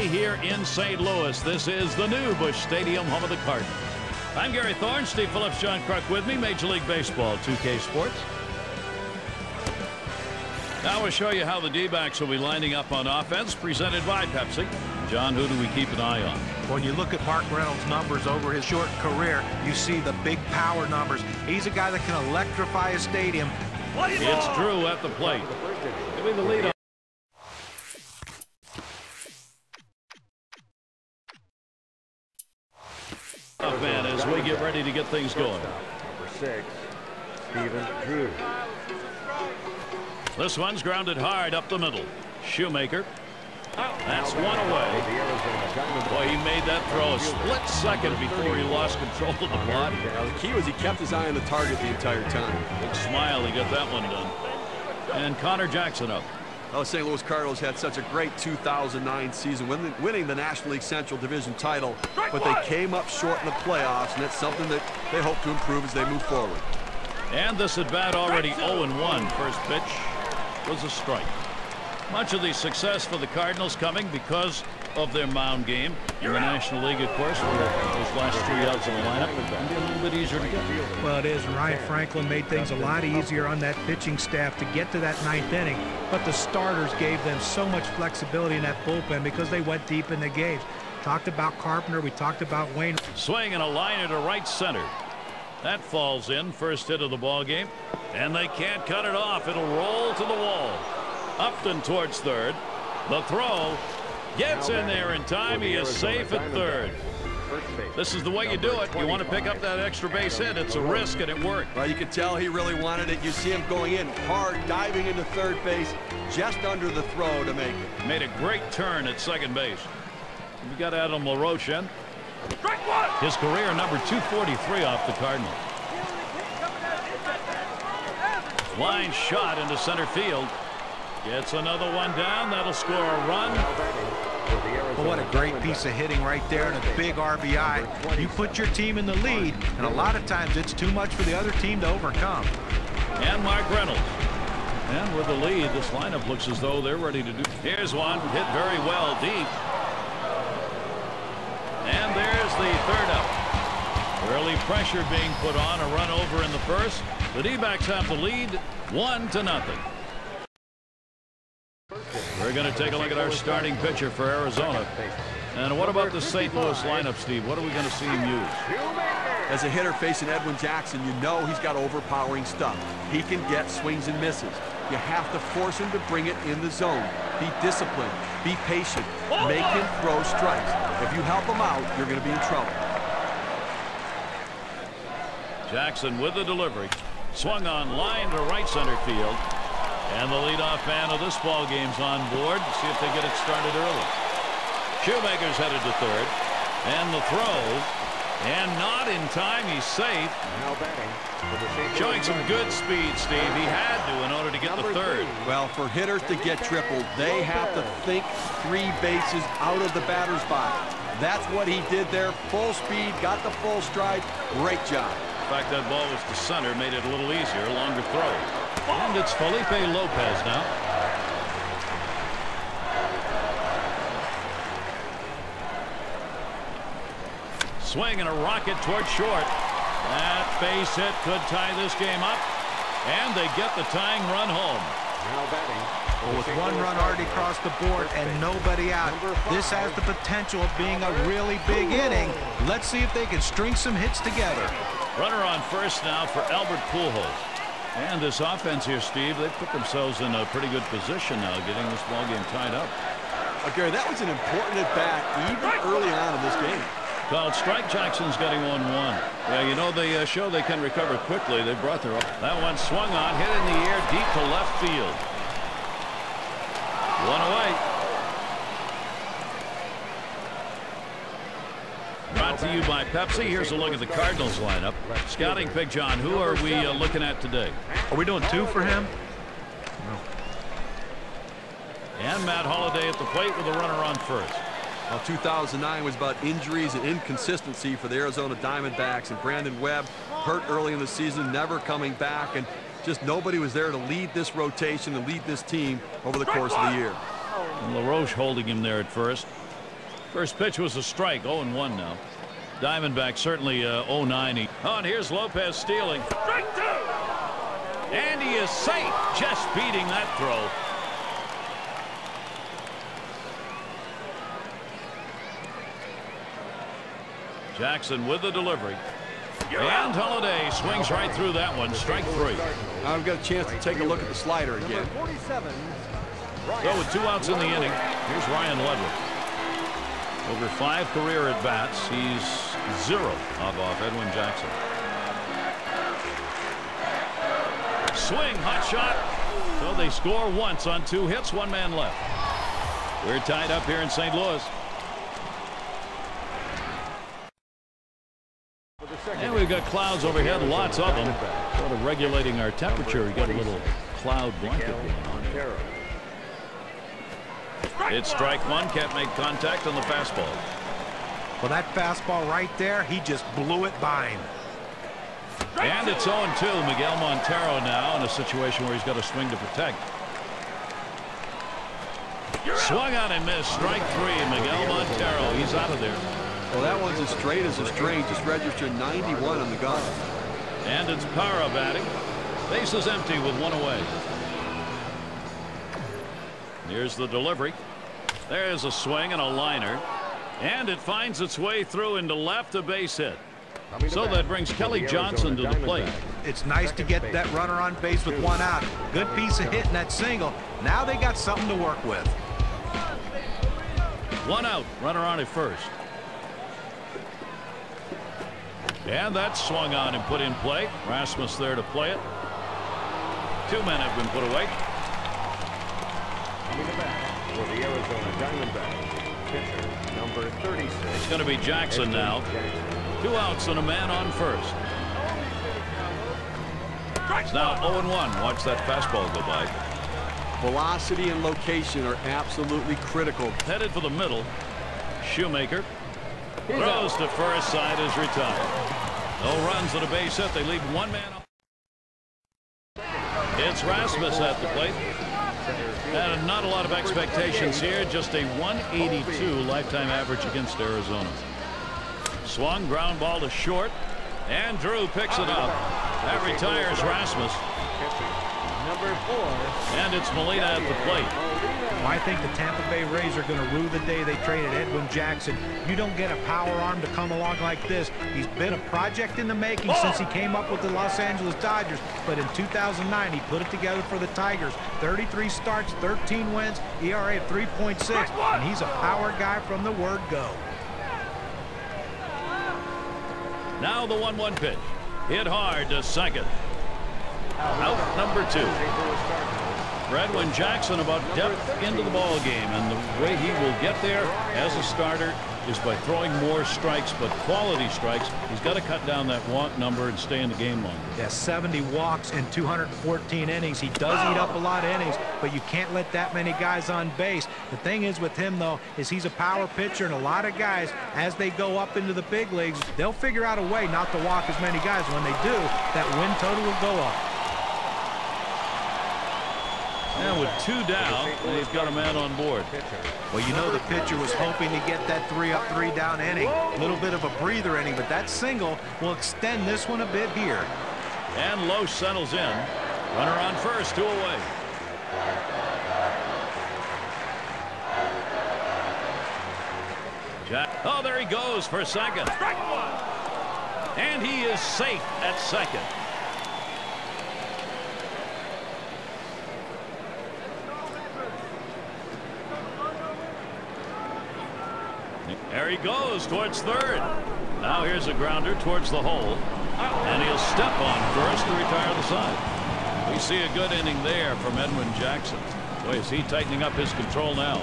here in St. Louis. This is the new Busch Stadium, home of the Cardinals. I'm Gary Thorne, Steve Phillips, John Kruk with me, Major League Baseball, 2K Sports. Now we'll show you how the D-backs will be lining up on offense, presented by Pepsi. John, who do we keep an eye on? When you look at Mark Reynolds' numbers over his short career, you see the big power numbers. He's a guy that can electrify a stadium. It's Drew at the plate. Giving the lead off man as we get ready to get things going. Number 6, Steven Drew. This one's grounded hard up the middle. Shoemaker. That's one away. Boy, he made that throw a split second before he lost control of the ball. The key was he kept his eye on the target the entire time. Big smile, he got that one done. And Connor Jackson up. Oh, St. Louis Cardinals had such a great 2009 season, winning the National League Central Division title, but they came up short in the playoffs, and that's something that they hope to improve as they move forward. And this at bat already 0-1. First pitch was a strike. Much of the success for the Cardinals coming because of their mound game. In the National League, of course, where those last 3 outs in the lineup can be a little bit easier to get. Well, it is. Ryan Franklin made things a lot easier on that pitching staff to get to that 9th inning. But the starters gave them so much flexibility in that bullpen because they went deep in the games. Talked about Carpenter. We talked about Wayne. Swing and a liner to right center. That falls in. First hit of the ball game. And they can't cut it off. It'll roll to the wall. Upton towards third. The throw gets in there in time. He is safe at third. This is the way you do it. You want to pick up that extra base hit. It's a risk, and it worked. Well, you can tell he really wanted it. You see him going in hard, diving into third base, just under the throw to make it. Made a great turn at second base. We got Adam LaRoche in. His career number 243 off the Cardinals. Line shot into center field. Gets another one down. That'll score a run. Well, what a great piece of hitting right there and a big RBI. You put your team in the lead, and a lot of times it's too much for the other team to overcome. And Mark Reynolds. And with the lead, this lineup looks as though they're ready to do. Here's one hit very well deep. And there's the third out. Early pressure being put on. A run over in the first. The D-backs have the lead 1-0. We're going to take a look at our starting pitcher for Arizona. And what about the St. Louis lineup, Steve? What are we going to see him use? As a hitter facing Edwin Jackson, you know he's got overpowering stuff. He can get swings and misses. You have to force him to bring it in the zone. Be disciplined. Be patient. Make him throw strikes. If you help him out, you're going to be in trouble. Jackson with the delivery. Swung on line to right center field. And the leadoff man of this ball game's on board. See if they get it started early. Shoemaker's headed to third. And the throw. And not in time. He's safe. Now batting. Showing some good speed, Steve. He had to in order to get the third. Well, for hitters to get tripled, they have to think 3 bases out of the batter's box. That's what he did there. Full speed, got the full stride. Great job. In fact, that ball was to center, made it a little easier. Longer throw. And it's Felipe Lopez now. Swing and a rocket toward short. That base hit could tie this game up. And they get the tying run home. Now batting. Well, with 1 run already across the board and nobody out, this has the potential of being a really big inning. Let's see if they can string some hits together. Runner on first now for Albert Pujols. And this offense here, Steve, they've put themselves in a pretty good position now, getting this ballgame tied up. Gary, that was an important at-bat even early on in this game. Called strike. Jackson's getting 1-1. Yeah, you know, they show they can recover quickly. They brought their... That one swung on, hit in the air, deep to left field. 1 away. Brought to you by Pepsi. Here's a look at the Cardinals lineup. Scouting pick, John. Who are we looking at today? Are we doing 2 for him? No. And Matt Holliday at the plate with a runner on first. Well, 2009 was about injuries and inconsistency for the Arizona Diamondbacks, and Brandon Webb hurt early in the season, never coming back, and just nobody was there to lead this rotation and lead this team over the course of the year. And LaRoche holding him there at first. First pitch was a strike. 0-1 now. Diamondbacks certainly 0-9. Oh, and here's Lopez stealing. Strike 2. And he is safe, just beating that throw. Jackson with the delivery. And Holiday swings right through that one. Strike 3. I've got a chance to take a look at the slider again. So with 2 outs in the inning, here's Ryan Ludwig. Over 5 career at-bats. He's 0 off Edwin Jackson. Swing, hot shot. So they score once on 2 hits, 1 man left. We're tied up here in St. Louis. And we've got clouds overhead, lots of them. Sort of regulating our temperature. We got a little cloud blanket going on. It's strike 1. Can't make contact on the fastball. Well, that fastball right there, he just blew it by him. And it's 0-2. Miguel Montero now in a situation where he's got a swing to protect. Swung on and missed. Strike 3. Miguel Montero. He's out of there. Well, that one's as straight as a string. Just registered 91 on the gun. And it's Parra batting. Bases empty with 1 away. Here's the delivery. There's a swing and a liner. And it finds its way through into left, a base hit. So that brings Kelly Johnson to the plate. It's nice to get that runner on base with 1 out. Good piece of hitting that single. Now they got something to work with. 1 out. Runner on at first. And that's swung on and put in play. Rasmus there to play it. 2 men have been put away. For the Arizona Diamondbacks, pitcher number 36. It's going to be Jackson now. 2 outs and a man on first. It's now 0-1. Watch that fastball go by. Velocity and location are absolutely critical. Headed for the middle. Shoemaker throws to first. Side is retired. No runs at a base hit. They leave 1 man up. It's Rasmus at the plate. And not a lot of expectations here. Just a 182 lifetime average against Arizona. Swung, ground ball to short. And Drew picks it up. That retires Rasmus. Number 4. And it's Molina at the plate. I think the Tampa Bay Rays are going to rue the day they traded Edwin Jackson. You don't get a power arm to come along like this. He's been a project in the making since he came up with the Los Angeles Dodgers. But in 2009, he put it together for the Tigers. 33 starts, 13 wins, ERA of 3.6. And he's a power guy from the word go. Now the 1-1 pitch. Hit hard to second. Out number 2. For Edwin Jackson, about depth into the ball game, and the way he will get there as a starter is by throwing more strikes, but quality strikes. He's got to cut down that walk number and stay in the game longer. Yeah, 70 walks in 214 innings. He does eat up a lot of innings, but you can't let that many guys on base. The thing is with him, though, is he's a power pitcher, and a lot of guys, as they go up into the big leagues, they'll figure out a way not to walk as many guys. When they do, that win total will go up. And with 2 down, they've got a man on board. Well, you know the pitcher was hoping to get that 3-up, 3-down inning. A little bit of a breather inning, but that single will extend this one a bit here. And Loesch settles in. Runner on first, 2 away. Oh, there he goes for second. Strike 1. And he is safe at second. There he goes towards third. Now here's a grounder towards the hole. And he'll step on first to retire the side. We see a good inning there from Edwin Jackson. Boy, is he tightening up his control now.